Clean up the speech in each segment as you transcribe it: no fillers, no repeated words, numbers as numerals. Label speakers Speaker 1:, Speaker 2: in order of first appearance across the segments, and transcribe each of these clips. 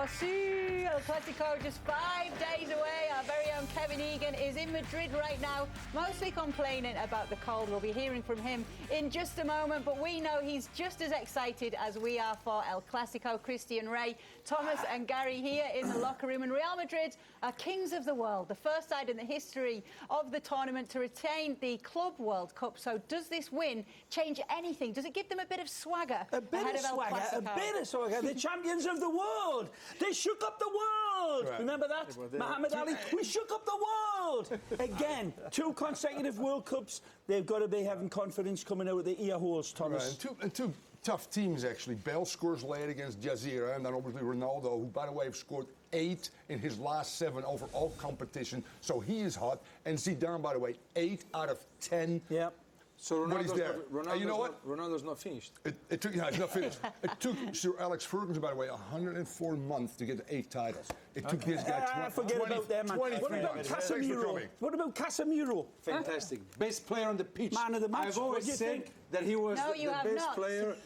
Speaker 1: Oh, sí, El Clásico just 5 days away. Our very own Kevin Egan is in Madrid right now, mostly complaining about the cold. We'll be hearing from him in just a moment, but we know he's just as excited as we are for El Clásico. Christian, Ray, Thomas and Gary here in the locker room. And Real Madrid are kings of the world, the first side in the history of the tournament to retain the Club World Cup. So does this win change anything? Does it give them a bit of swagger ahead of El Clásico?
Speaker 2: A bit of swagger. The champions of the world. They shook up the world. Right. Remember that? Muhammad Ali, we shook up the world. Again, 2 consecutive World Cups. They've got to be having confidence coming out of the ear holes, Thomas.
Speaker 3: Right. And two tough teams, actually. Bale scores late against Jazeera, and then obviously Ronaldo, who, by the way, have scored 8 in his last 7 over all competition. So he is hot. And Zidane, by the way, 8 out of 10.
Speaker 2: Yeah.
Speaker 4: So
Speaker 3: Ronaldo's
Speaker 4: not finished.
Speaker 3: It took, yeah, it's not finished. It took Sir Alex Ferguson, by the way, 104 months to get 8 titles. It took this guy
Speaker 2: forget about that, man. What about Casemiro? What about Casemiro?
Speaker 4: Fantastic. Best player on the pitch.
Speaker 2: Man of the match.
Speaker 4: I've always said that he was the best player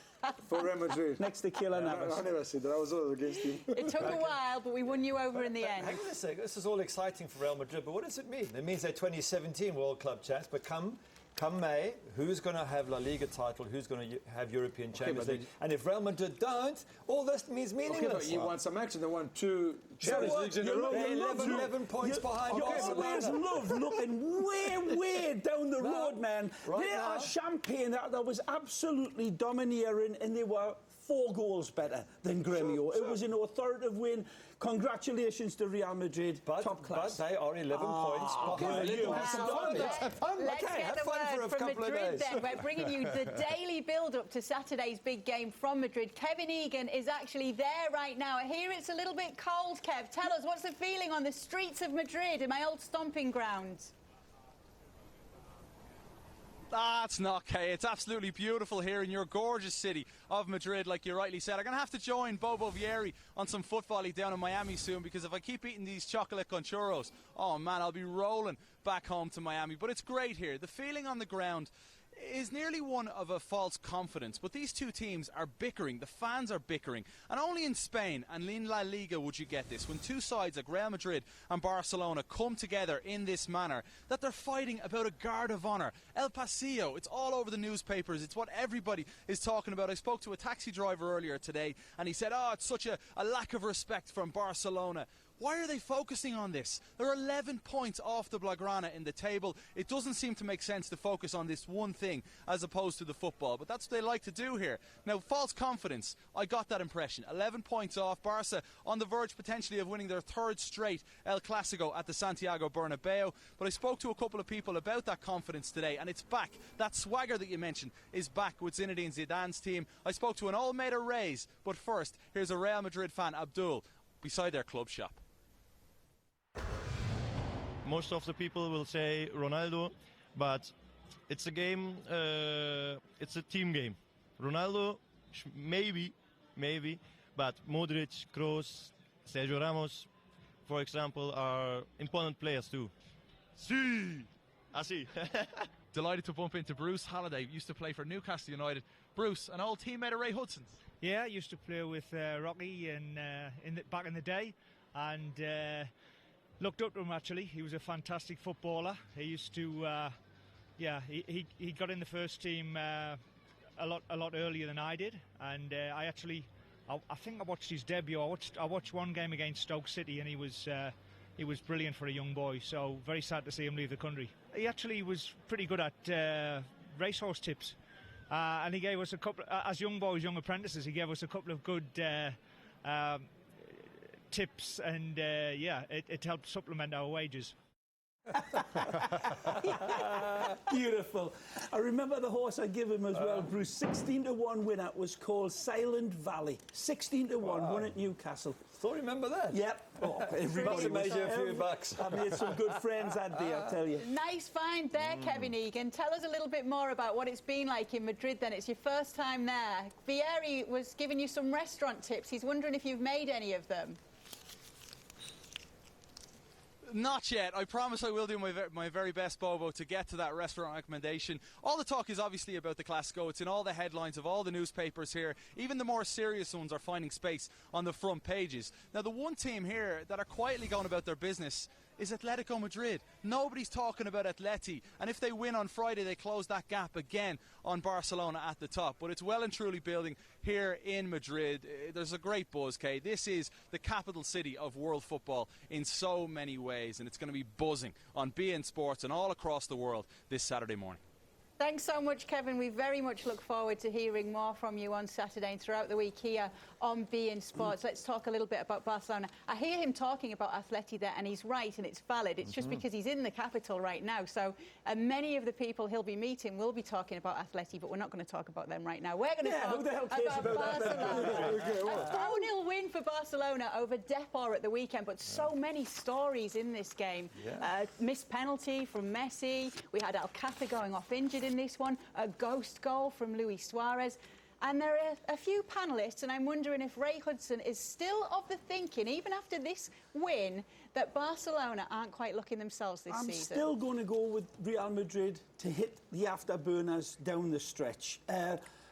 Speaker 4: for Real Madrid.
Speaker 2: Next to Kylian Navas.
Speaker 4: I never said that. I was all against him.
Speaker 1: It took a while, but we won you over in the end.
Speaker 5: Hang on a second. This is all exciting for Real Madrid, but what does it mean? It means they're 2017 World Club champs, but come May, who's going to have La Liga title? Who's going to have European Champions League? And if Real Madrid don't, all this means meaningless.
Speaker 4: Okay, but you want some action. They won 2 Champions Leagues in a row.
Speaker 5: 11 points behind
Speaker 2: Barcelona. Love looking way down the road, man. They are champagne. That was absolutely domineering, and they were 4 goals better than Gremio. It was an authoritative win. Congratulations to Real Madrid. Top class.
Speaker 5: But they are 11 points behind you.
Speaker 1: Let's get the word from Madrid then. We're bringing you the daily build-up to Saturday's big game from Madrid. Kevin Egan is actually there right now. I hear it's a little bit cold, Kev. Tell us, what's the feeling on the streets of Madrid, in my old stomping grounds?
Speaker 6: That's not okay. It's absolutely beautiful here in your gorgeous city of Madrid, like you rightly said. I'm going to have to join Bobo Vieri on some foot volley down in Miami soon, because if I keep eating these chocolate con churros, oh man, I'll be rolling back home to Miami. But it's great here. The feeling on the ground is nearly one of a false confidence, but these 2 teams are bickering, the fans are bickering, and only in Spain and in La Liga would you get this, when 2 sides like Real Madrid and Barcelona come together in this manner, that they're fighting about a guard of honour. El Pasillo, it's all over the newspapers, it's what everybody is talking about. I spoke to a taxi driver earlier today, and he said, it's such a lack of respect from Barcelona. Why are they focusing on this? They're 11 points off the Blaugrana in the table. It doesn't seem to make sense to focus on this one thing as opposed to the football, but that's what they like to do here. Now, false confidence, I got that impression. 11 points off. Barca on the verge potentially of winning their 3rd straight El Clásico at the Santiago Bernabeu. But I spoke to a couple of people about that confidence today, and it's back. That swagger that you mentioned is back with Zinedine Zidane's team. I spoke to an old mate of Ray's, but first, here's a Real Madrid fan, Abdul, beside their club shop.
Speaker 7: Most of the people will say Ronaldo, but it's a game, it's a team game. Ronaldo, maybe, but Modric, Kroos, Sergio Ramos, for example, are important players too. Sí! Así.
Speaker 8: Delighted to bump into Bruce Halliday, used to play for Newcastle United. Bruce, an old teammate of Ray Hudson's.
Speaker 9: Yeah, I used to play with Rocky back in the day, and looked up to him actually. He was a fantastic footballer. He used to, he got in the first team a lot earlier than I did, and I think I watched his debut. I watched one game against Stoke City, and he was brilliant for a young boy. So very sad to see him leave the country. He actually was pretty good at racehorse tips, and he gave us a couple as young boys, young apprentices. He gave us a couple of good tips, and it helped supplement our wages.
Speaker 2: Beautiful. I remember the horse I gave him as well, Bruce. 16-1 winner, was called Silent Valley. 16-1, won at Newcastle.
Speaker 5: Still remember that?
Speaker 2: Yep. Oh,
Speaker 5: everybody made you a few bucks.
Speaker 2: I made some good friends that day, I'll tell you.
Speaker 1: Nice find there, Kevin Egan. Tell us a little bit more about what it's been like in Madrid then. It's your first time there. Vieri was giving you some restaurant tips. He's wondering if you've made any of them.
Speaker 6: Not yet. I promise I will do my very best, Bobo, to get to that restaurant recommendation. All the talk is obviously about the Clásico. It's in all the headlines of all the newspapers here. Even the more serious ones are finding space on the front pages. Now, the one team here that are quietly going about their business is Atletico Madrid. Nobody's talking about Atleti, and if they win on Friday, they close that gap again on Barcelona at the top. But it's well and truly building here in Madrid. There's a great buzz, Kay. This is the capital city of world football in so many ways, and it's going to be buzzing on beIN Sports and all across the world this Saturday morning.
Speaker 1: Thanks so much, Kevin. We very much look forward to hearing more from you on Saturday and throughout the week here on beIN Sports. Let's talk a little bit about Barcelona. I hear him talking about Atleti there, and he's right, and it's valid. It's just because he's in the capital right now. So many of the people he'll be meeting will be talking about Atleti, but we're not going to talk about them right now. We're going to talk
Speaker 2: who the hell cares about
Speaker 1: Barcelona. A 4-0 win for Barcelona over Depor at the weekend, but so many stories in this game. Missed penalty from Messi. We had Alcácer going off injured in this one, a ghost goal from Luis Suarez. And there are a few panellists, and I'm wondering if Ray Hudson is still of the thinking, even after this win, that Barcelona aren't quite looking themselves this season.
Speaker 2: I'm still going to go with Real Madrid to hit the afterburners down the stretch.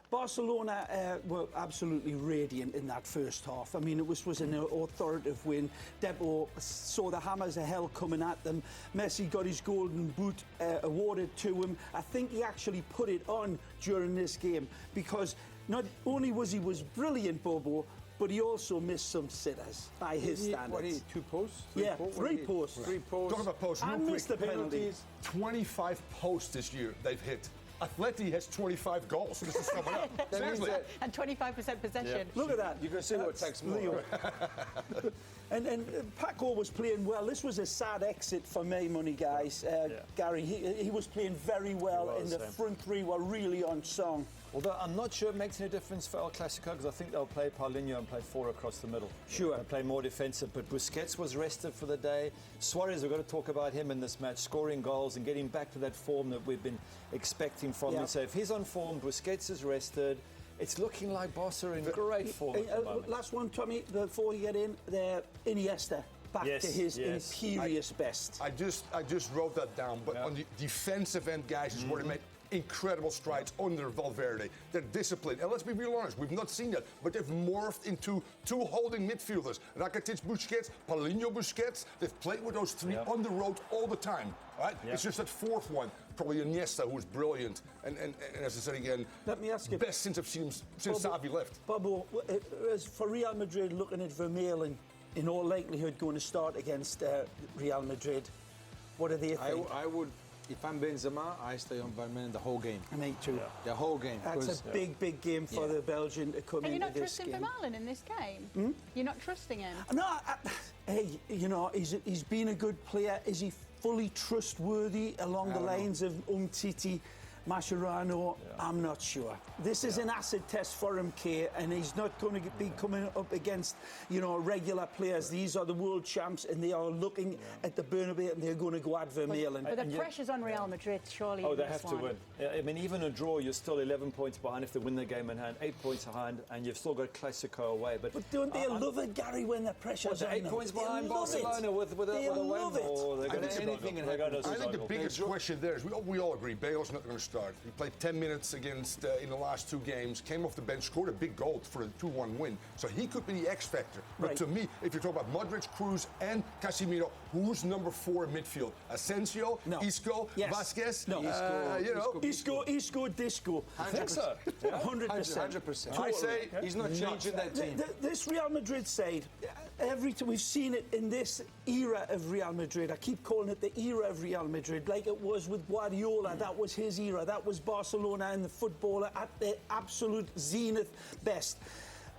Speaker 2: Barcelona were absolutely radiant in that first half. I mean, it was an authoritative win. Depor saw the hammers of hell coming at them. Messi got his golden boot awarded to him. I think he actually put it on during this game because not only was he brilliant, Bobo, but he also missed some sitters by his standards.
Speaker 4: What, he 2 posts?
Speaker 2: Three posts.
Speaker 4: 3 posts.
Speaker 3: Talking about posts,
Speaker 2: And missed the penalties.
Speaker 3: 25 posts this year they've hit. Atleti has 25 goals. This is coming up. Seriously.
Speaker 1: And 25% possession.
Speaker 2: Look at that.
Speaker 4: You can see what takes more.
Speaker 2: And Paco was playing well. This was a sad exit for me, money guys. Gary, he was playing very well, and the front three were really on song.
Speaker 5: Although I'm not sure it makes any difference for El Clásico because I think they'll play Paulinho and play 4 across the middle.
Speaker 2: Sure.
Speaker 5: They'll play more defensive, but Busquets was rested for the day. Suarez, we've got to talk about him in this match, scoring goals and getting back to that form that we've been expecting from him. So if he's on form, Busquets is rested. It's looking like Barca in great form at the moment.
Speaker 2: Last one, Tommy, before you get in, Iniesta. Back to his imperious best.
Speaker 3: I just wrote that down, but on the defensive end, guys, is where they make incredible strides under Valverde. They're disciplined. And let's be real honest, we've not seen that, but they've morphed into 2 holding midfielders. Rakitic, Busquets, Paulinho, Busquets. They've played with those 3 on the road all the time. Right? It's just that 4th one, probably Iniesta, who is brilliant. And as I said again,
Speaker 2: let me ask you,
Speaker 3: best since I've seen him since Xavi left.
Speaker 2: Bobo, as for Real Madrid, looking at Vermaelen, in all likelihood going to start against Real Madrid, what do they think?
Speaker 4: I would. If I'm Benzema, I stay on Vermaelen the whole game.
Speaker 2: Me too.
Speaker 4: The whole game.
Speaker 2: That's a big game for the Belgian to come into this game.
Speaker 1: Are you not trusting Vermaelen in this game? You're not trusting him?
Speaker 2: No, hey, you know, he's been a good player. Is he fully trustworthy along the lines of Umtiti, Mascherano? I'm not sure. This is an acid test for him, Kay, and he's not going to be coming up against, you know, regular players. These are the world champs, and they are looking at the Bernabeu, and they're going to go at Vermaelen.
Speaker 1: But the pressure's on Real Madrid, surely.
Speaker 5: Oh, they have to win. I mean, even a draw, you're still 11 points behind if they win the game in hand, 8 points behind, and you've still got Clasico away. But
Speaker 2: don't they love it, Gary, when the pressure's on
Speaker 5: 8
Speaker 2: them?
Speaker 5: points behind Barcelona with a win? They're going to
Speaker 3: anything
Speaker 5: and
Speaker 3: I think the biggest question there is, we all agree, Bale's not going to start. He played 10 minutes against in the last 2 games, came off the bench, scored a big goal for a 2-1 win. So he could be the X factor. But to me, if you're talking about Modric, Cruz, and Casemiro, who's number 4 in midfield? Asensio, Isco, Vasquez?
Speaker 2: No. Isco, Disco.
Speaker 3: I think so.
Speaker 2: 100%.
Speaker 4: I say he's not changing that team.
Speaker 2: This Real Madrid side, every time we've seen it in this era of Real Madrid. I keep calling it the era of Real Madrid, like it was with Guardiola. That was his era. That was Barcelona and the footballer at their absolute zenith best.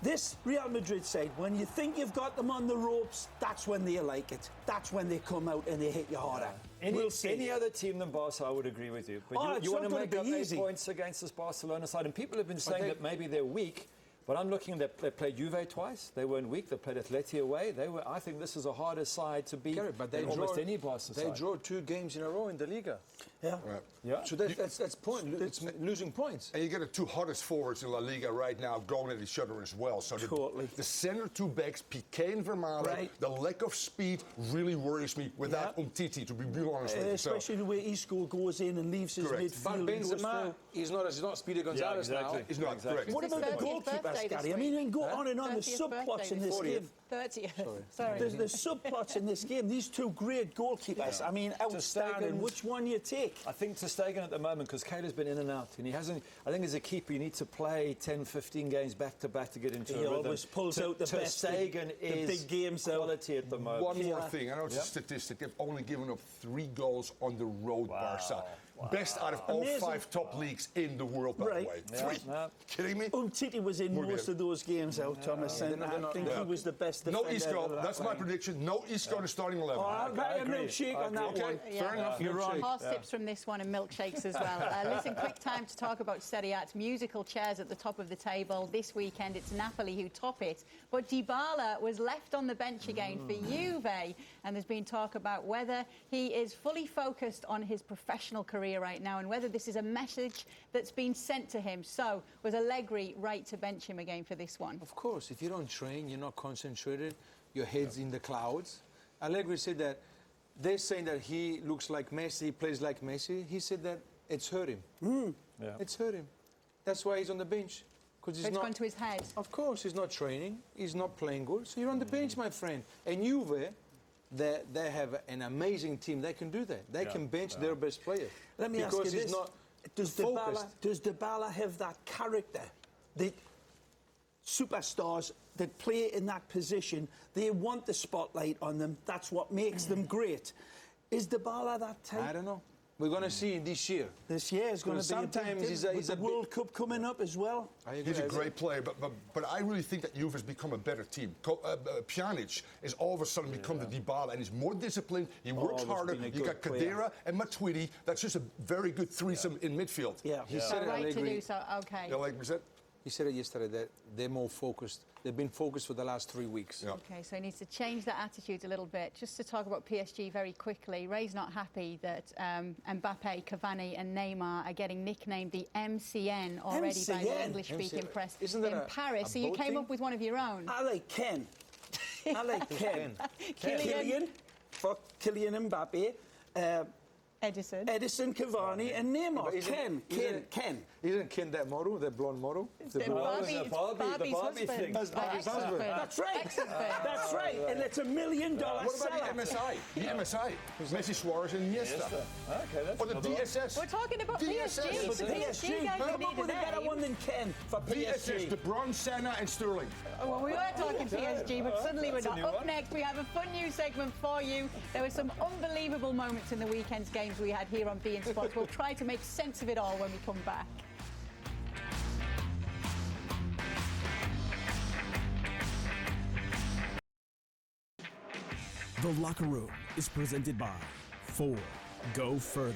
Speaker 2: This Real Madrid side, when you think you've got them on the ropes, that's when they like it. That's when they come out and they hit you harder.
Speaker 5: Any other team than Barca, I would agree with you. But you want to make up 8 points against this Barcelona side, and people have been saying that maybe they're weak. But I'm looking, they played Juve twice. They weren't weak. They played Atleti away. I think this is a harder side to beat than almost any Barca side.
Speaker 4: They drew 2 games in a row in the Liga.
Speaker 2: Yeah.
Speaker 3: Right.
Speaker 5: Yeah.
Speaker 4: So that's point. It's losing points.
Speaker 3: And you get the 2 hottest forwards in La Liga right now going at each other as well. So the center 2 backs, Piqué and Vermaelen, the lack of speed really worries me without Umtiti, to be real honest with you.
Speaker 2: Especially the way Isco goes in and leaves his midfield.
Speaker 4: But Benzema, he's not Speedy Gonzalez now.
Speaker 3: He's not correct.
Speaker 2: What about the goalkeepers, Gary? I mean, we can go on and on. There's subplots in this game.
Speaker 1: 30th.
Speaker 2: Sorry. There's subplots in this game. These 2 great goalkeepers. I mean, outstanding. Which one you take?
Speaker 5: I think Ter Stegen at the moment, because Kayla's been in and out, and he hasn't. I think as a keeper, you need to play 10, 15 games back to back to get into a rhythm.
Speaker 2: He always pulls out the best.
Speaker 5: Ter Stegen is
Speaker 2: big games
Speaker 5: quality at the moment.
Speaker 3: One more thing. I know it's a statistic. They've only given up 3 goals on the road, Barca. Best out of all 5 top leagues in the world, by the way. 3. Kidding me?
Speaker 2: Umtiti was in most of those games out, Thomas, and I think he was the best defender.
Speaker 3: No Isco. That's my prediction. No Isco in the starting 11.
Speaker 2: I'll bet a milkshake on that one.
Speaker 3: Fair enough.
Speaker 2: You're wrong.
Speaker 1: Horse tips from this one and milkshakes as well. Listen, quick time to talk about Serie A. It's musical chairs at the top of the table. This weekend, it's Napoli who top it. But Dybala was left on the bench again for Juve. And there's been talk about whether he is fully focused on his professional career right now and whether this is a message that's been sent to him. So, was Allegri right to bench him again for this one?
Speaker 4: Of course. If you don't train, you're not concentrated, your head's in the clouds. Allegri said that they're saying that he looks like Messi, he plays like Messi. He said that it's hurt him. It's hurt him. That's why he's on the bench.
Speaker 1: Because it's gone to his head.
Speaker 4: Of course, he's not training. He's not playing good. So you're on the bench, my friend. And Juve, they have an amazing team. They can do that. They can bench their best player.
Speaker 2: Let me ask you this. Does Dybala have that character? The superstars that play in that position, they want the spotlight on them. That's what makes them great. Is Dybala that type?
Speaker 4: I don't know. We're going to see this year.
Speaker 2: This year is going to be
Speaker 4: sometimes
Speaker 2: he's a World Cup coming up as well.
Speaker 3: He's a great player, but I really think that Juve has become a better team. Pjanic is all of a sudden become the Dybala, and he's more disciplined. He works harder. You got Kadira and Matuidi. That's just a very good threesome in midfield.
Speaker 2: Yeah,
Speaker 1: he said right to do so. Okay.
Speaker 3: You like that?
Speaker 4: He said it yesterday that they're more focused. They've been focused for the last 3 weeks.
Speaker 3: Yeah.
Speaker 1: Okay, so he needs to change that attitude a little bit. Just to talk about PSG very quickly, Ray's not happy that Mbappe, Cavani and Neymar are getting nicknamed the MCN already by the English-speaking press in Paris. So you came up with one of your own.
Speaker 2: I like Ken. I like Ken. Kylian for Kylian Mbappe. Edison, Cavani, and Neymar. Ken.
Speaker 4: Isn't Ken that model, that blonde model?
Speaker 1: The Barbie thing.
Speaker 4: That's Barbie's husband.
Speaker 2: That's right. That's right. And it's $1 million seller.
Speaker 3: What about the MSI? The MSI. Messi, Suarez, and Iniesta.
Speaker 5: Okay, that's
Speaker 3: or the DSS.
Speaker 1: We're talking about PSG.
Speaker 2: But the PSG guys come up with a better one than Ken for PSG.
Speaker 3: DSS, DeBron, Senna, and Sterling.
Speaker 1: Well, we were talking PSG, but suddenly we're not. Up next, we have a fun news segment for you. There were some unbelievable moments in the weekend's games we had here on beIN Sports. We'll try to make sense of it all when we come back.
Speaker 10: The Locker Room is presented by Ford. Go further.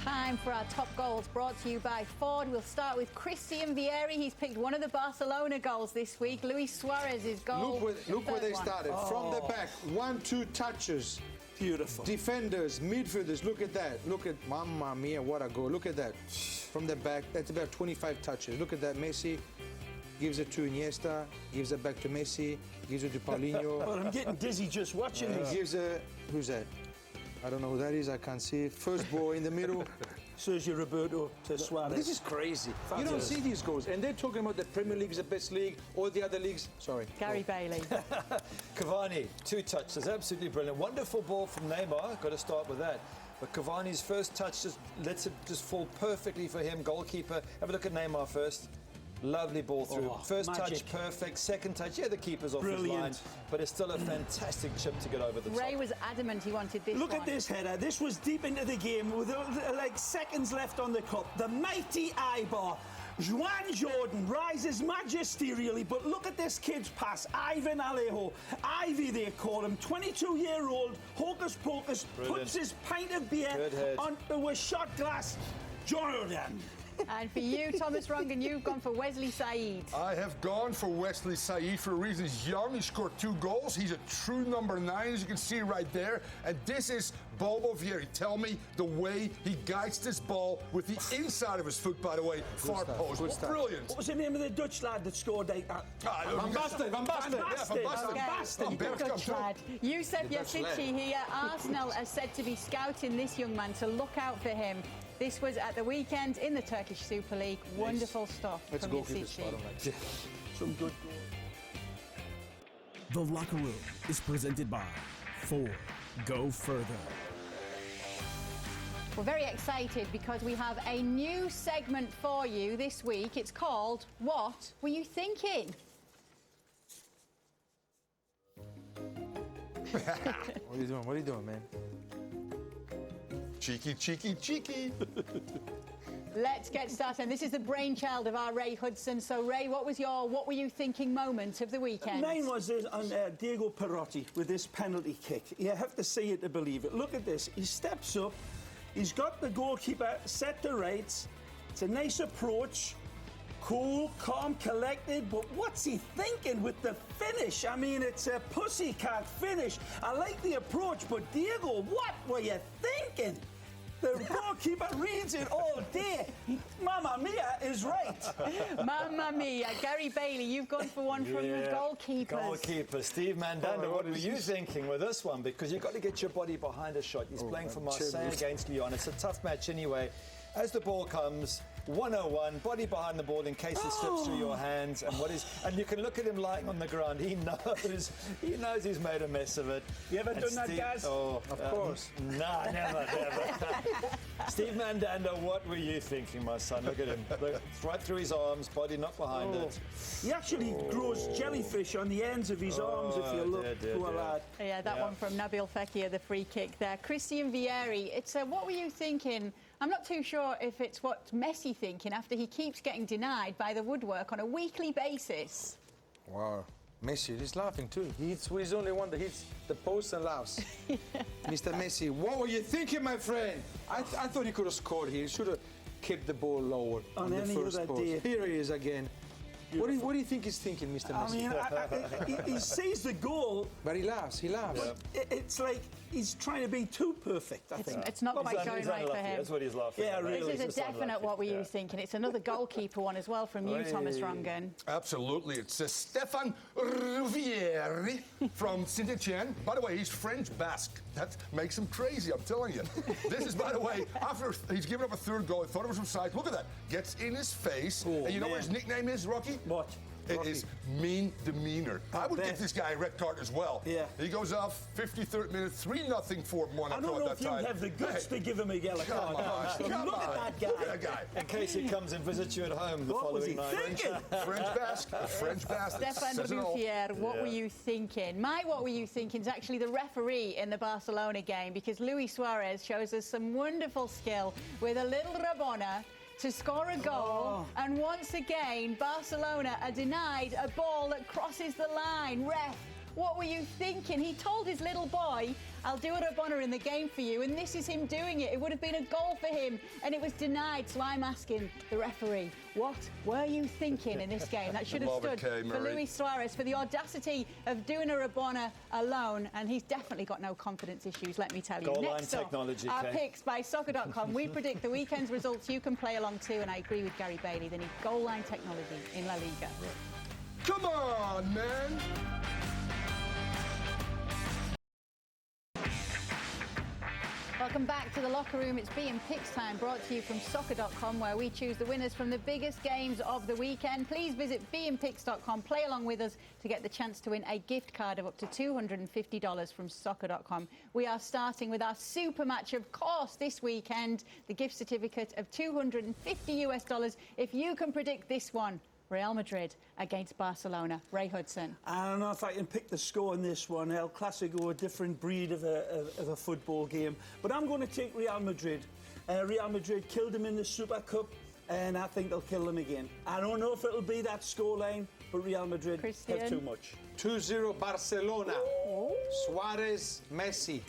Speaker 1: Time for our top goals brought to you by Ford. We'll start with Christian Vieri. He's picked one of the Barcelona goals this week. Luis Suarez's goal.
Speaker 4: Look where they started. From the back. 1-2 touches.
Speaker 2: Beautiful.
Speaker 4: Defenders, midfielders. Look at that. Look at, mamma mia, what a goal. Look at that. From the back, that's about 25 touches. Look at that. Messi gives it to Iniesta, gives it back to Messi, gives it to Paulinho.
Speaker 2: Well, I'm getting dizzy just watching this.
Speaker 4: Gives it, who's that? I don't know who that is. I can't see it. First ball in the middle.
Speaker 2: Sergio Roberto to Suarez.
Speaker 4: This is crazy. You don't see these goals. And they're talking about the Premier League is the best league, all the other leagues. Sorry.
Speaker 1: Gary Bailey.
Speaker 5: Cavani, 2 touches. Absolutely brilliant. Wonderful ball from Neymar. Got to start with that. But Cavani's first touch just lets it just fall perfectly for him. Goalkeeper. Have a look at Neymar first. Lovely ball through. First touch, perfect. Second touch, the keeper's off his line. But it's still a fantastic chip to get over the top.
Speaker 1: Ray was adamant he wanted this
Speaker 2: Look at this header. This was deep into the game with like seconds left on the cup. The mighty Ibar. Juan Jordan rises magisterially, but look at this kid's pass. Ivan Alejo. Ivy, they call him. 22-year-old. Hocus pocus.
Speaker 5: Brilliant.
Speaker 2: Puts his pint of beer onto a shot glass. Jordan.
Speaker 1: And for you, Thomas Rongan, you've gone for Wesley Said.
Speaker 3: I have gone for Wesley Said for a reason. He's young, he scored 2 goals. He's a true number 9, as you can see right there. And this is Bobo Vieri. Tell me the way he guides this ball with the inside of his foot, by the way, far post. Brilliant.
Speaker 2: What was the name of the Dutch lad that scored like that?
Speaker 3: Van Basten.
Speaker 2: Van Basten.
Speaker 1: Dutch lad. Yusuf Yazici here. Arsenal are said to be scouting this young man, so look out for him. This was at the weekend in the Turkish Super League. Wonderful stuff
Speaker 4: Let's
Speaker 1: from
Speaker 4: go keep
Speaker 1: Yazici.
Speaker 4: it
Speaker 2: Some good goals.
Speaker 10: The Locker Room is presented by 4 Go Further.
Speaker 1: We're very excited because we have a new segment for you this week. It's called What Were You Thinking?
Speaker 4: What are you doing? What are you doing, man?
Speaker 3: Cheeky, cheeky, cheeky.
Speaker 1: Let's get started. And this is the brainchild of our Ray Hudson. So, Ray, what were you thinking moment of the weekend?
Speaker 2: Mine was on Diego Perotti with this penalty kick. You have to see it to believe it. Look at this. He steps up. He's got the goalkeeper set to rights. It's a nice approach. Cool, calm, collected, but what's he thinking with the finish? I mean, it's a pussycat finish. I like the approach, but Diego, what were you thinking? The goalkeeper reads it all day. Mamma Mia is right.
Speaker 1: Mamma Mia. Gary Bailey, you've gone for one from the goalkeepers.
Speaker 5: Goalkeeper. Steve Mandanda, what were you thinking with this one? Because you've got to get your body behind a shot. He's playing for Marseille against Lyon. It's a tough match anyway. As the ball comes, 101, body behind the ball in case it slips through your hands. And you can look at him lying on the ground. He knows he's made a mess of it.
Speaker 2: You ever done that, guys?
Speaker 5: Oh,
Speaker 4: Of course.
Speaker 5: Nah, never. Steve Mandanda, what were you thinking, my son? Look at him. Look, it's right through his arms, body not behind it.
Speaker 2: He actually grows jellyfish on the ends of his arms, if you look. Poor lad.
Speaker 1: Yeah, that one from Nabil Fekir, the free kick there. Christian Vieri, it's what were you thinking? I'm not too sure if it's what Messi thinking after he keeps getting denied by the woodwork on a weekly basis.
Speaker 4: Wow. Messi, he's laughing too. He's the only one that hits the post and laughs. Mr. Messi, what were you thinking, my friend? I thought he could have scored here. He should have kept the ball lower
Speaker 2: On
Speaker 4: the
Speaker 2: any
Speaker 4: first
Speaker 2: other
Speaker 4: post.
Speaker 2: day.
Speaker 4: Here he is again. What do you think he's thinking, Mr. Messi?
Speaker 2: I mean, he sees the goal,
Speaker 4: But he laughs.
Speaker 2: it's like he's trying to be too perfect, I think.
Speaker 1: It's not quite going right for him.
Speaker 5: That's what he's laughing
Speaker 2: Yeah,
Speaker 5: at.
Speaker 2: really.
Speaker 1: This is a definite what were you thinking. It's another goalkeeper one as well from you, Thomas Rongan.
Speaker 3: Absolutely. It's Stefan Vieri from Saint-Etienne. By the way, he's French Basque. That makes him crazy, I'm telling you. This is, by the way, after he's given up a 3rd goal, he thought it was from side. Look at that. Gets in his face. And you know what his nickname is, Rocky?
Speaker 2: What?
Speaker 3: It is mean demeanor. I would give this guy a red card as well.
Speaker 2: Yeah.
Speaker 3: He goes off 53rd minute, 3-0 for Monaco
Speaker 2: I don't know
Speaker 3: at
Speaker 2: if
Speaker 3: that
Speaker 2: you
Speaker 3: time.
Speaker 2: have the guts to give him a yellow card. Look at that guy.
Speaker 3: Look at that guy.
Speaker 5: In case he comes and visits you at home the
Speaker 2: What was he
Speaker 5: following night.
Speaker 2: thinking?
Speaker 3: French bastard.
Speaker 1: Stefan
Speaker 3: Says it all.
Speaker 1: Ruffier, what were you thinking? My what were you thinking is actually the referee in the Barcelona game, because Luis Suarez shows us some wonderful skill with a little Rabona to score a goal, and once again Barcelona are denied a ball that crosses the line. Ref, what were you thinking? He told his little boy, I'll do a Rabona in the game for you, and this is him doing it. It would have been a goal for him, and it was denied. So I'm asking the referee, what were you thinking in this game? That should have
Speaker 3: Love it,
Speaker 1: stood
Speaker 3: Kay,
Speaker 1: for
Speaker 3: Murray.
Speaker 1: Luis Suarez, for the audacity of doing a Rabona alone, and he's definitely got no confidence issues, let me tell you.
Speaker 5: Goal line
Speaker 1: Next up,
Speaker 5: technology,
Speaker 1: our
Speaker 5: Kay.
Speaker 1: picks by Soccer.com. We predict the weekend's results. You can play along too, and I agree with Gary Bailey. They need goal line technology in La Liga.
Speaker 3: Come on, man.
Speaker 1: Welcome back to the locker room. It's beIN Picks time, brought to you from Soccer.com, where we choose the winners from the biggest games of the weekend. Please visit beInPicks.com, play along with us to get the chance to win a gift card of up to $250 from Soccer.com. We are starting with our super match, of course, this weekend. The gift certificate of $250 if you can predict this one. Real Madrid against Barcelona. Ray Hudson.
Speaker 2: I don't know if I can pick the score in this one. El Clásico, a different breed of a football game. But I'm going to take Real Madrid. Real Madrid killed them in the Super Cup, and I think they'll kill them again. I don't know if it'll be that scoreline, but Real Madrid have too much.
Speaker 4: 2-0 Barcelona. Suarez, Messi.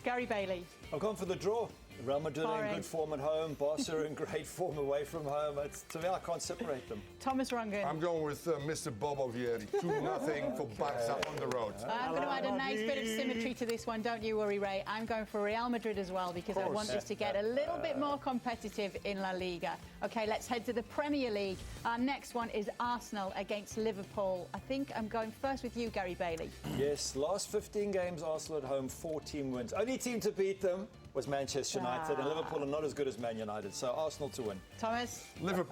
Speaker 1: Gary Bailey.
Speaker 5: I've gone for the draw. Real Madrid are in
Speaker 1: Boring.
Speaker 5: good form at home. Barca are in great form away from home. To me, I can't separate them.
Speaker 1: Thomas Rungan.
Speaker 3: I'm going with Mr. Bobo Vieri. 2-0 for Barca on the road.
Speaker 1: I'm going to add a nice bit of symmetry to this one, don't you worry, Ray. I'm going for Real Madrid as well because I want this to get a little bit more competitive in La Liga. OK, let's head to the Premier League. Our next one is Arsenal against Liverpool. I think I'm going first with you, Gary Bailey.
Speaker 5: Yes, last 15 games, Arsenal at home, 14 wins. Only team to beat them was Manchester United, and Liverpool are not as good as Man United, so Arsenal to win.
Speaker 1: Thomas?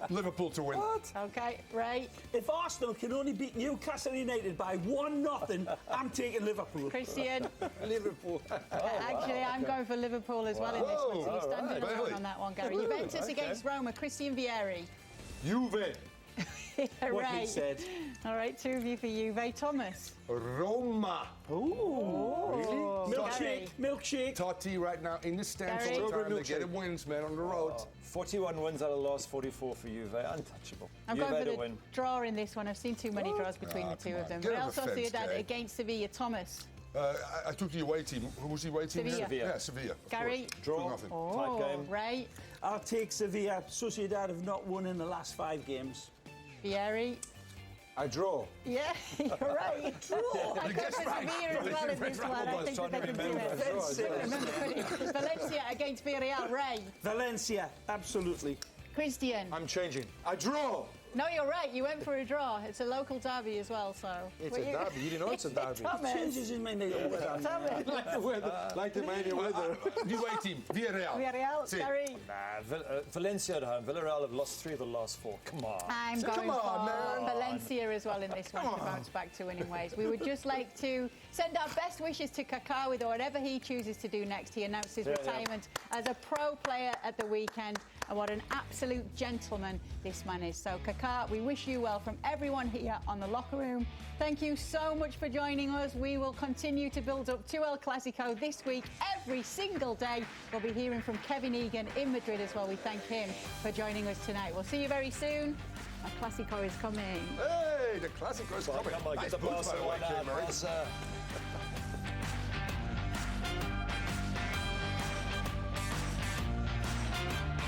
Speaker 3: Liverpool to win.
Speaker 1: OK, Ray?
Speaker 2: If Arsenal can only beat Newcastle United by 1-0, I'm taking Liverpool.
Speaker 1: Christian?
Speaker 4: Liverpool.
Speaker 1: Actually, I'm going for Liverpool as well in this one, so you're standing alone
Speaker 3: Really?
Speaker 1: on that one, Gary. Juventus against Roma. Christian Vieri.
Speaker 3: Juve.
Speaker 4: What he
Speaker 1: Ray.
Speaker 4: said.
Speaker 1: All right, two of you for Juve. Thomas?
Speaker 3: Roma.
Speaker 2: Milkshake, milkshake.
Speaker 3: Totti right now in the stands
Speaker 1: Gary?
Speaker 3: all the time. They get wins, man, on the road.
Speaker 5: 41 wins out of the last 44 for Juve. Untouchable.
Speaker 1: I'm
Speaker 5: Juve
Speaker 1: going for
Speaker 5: to
Speaker 1: the
Speaker 5: win.
Speaker 1: draw in this one. I've seen too many draws between the two of them.
Speaker 3: Get
Speaker 1: Real
Speaker 3: off the fence,
Speaker 1: Sociedad
Speaker 3: Gary.
Speaker 1: against Sevilla. Thomas?
Speaker 3: I took the away team. Who was the away team?
Speaker 1: Sevilla.
Speaker 3: Yeah, Sevilla. of
Speaker 1: Gary?
Speaker 3: course. 2-0.
Speaker 1: Oh,
Speaker 5: Tight game.
Speaker 1: Ray?
Speaker 2: I'll take Sevilla. Sociedad have not won in the last 5 games.
Speaker 1: Vieri?
Speaker 4: I draw.
Speaker 1: Yeah, you're right. I'm going for Sevilla as well in this one. I think that they can do it. Remember, Valencia against Villarreal. Ray?
Speaker 2: Valencia, absolutely.
Speaker 1: Christian?
Speaker 4: I'm changing. I draw.
Speaker 1: No, you're right. You went for a draw. It's a local derby as well, so...
Speaker 4: It's a derby. You didn't know it's a derby.
Speaker 1: Thomas?
Speaker 2: Changes in my name.
Speaker 1: Thomas?
Speaker 4: Like the weather, like the Mania weather.
Speaker 3: The away team. Villarreal.
Speaker 1: Villarreal?
Speaker 3: See.
Speaker 1: Gary?
Speaker 5: Valencia at home. Villarreal have lost 3 of the last 4. Come on.
Speaker 1: I'm going for Valencia as well in this one to bounce back to winning ways. We would just like to send our best wishes to Kaká with whatever he chooses to do next. He announced his retirement as a pro player at the weekend, and what an absolute gentleman this man is. So Kaká, we wish you well from everyone here on The Locker Room. Thank you so much for joining us. We will continue to build up to El Clásico this week every single day. We'll be hearing from Kevin Egan in Madrid as well. We thank him for joining us tonight. We'll see you very soon. El Clásico is coming.
Speaker 3: Hey, the Clasico is coming.
Speaker 5: Come on,
Speaker 3: Nice
Speaker 5: get the
Speaker 3: boots, by the way,
Speaker 5: Barcelona.
Speaker 3: Kay Murray.
Speaker 5: Barca.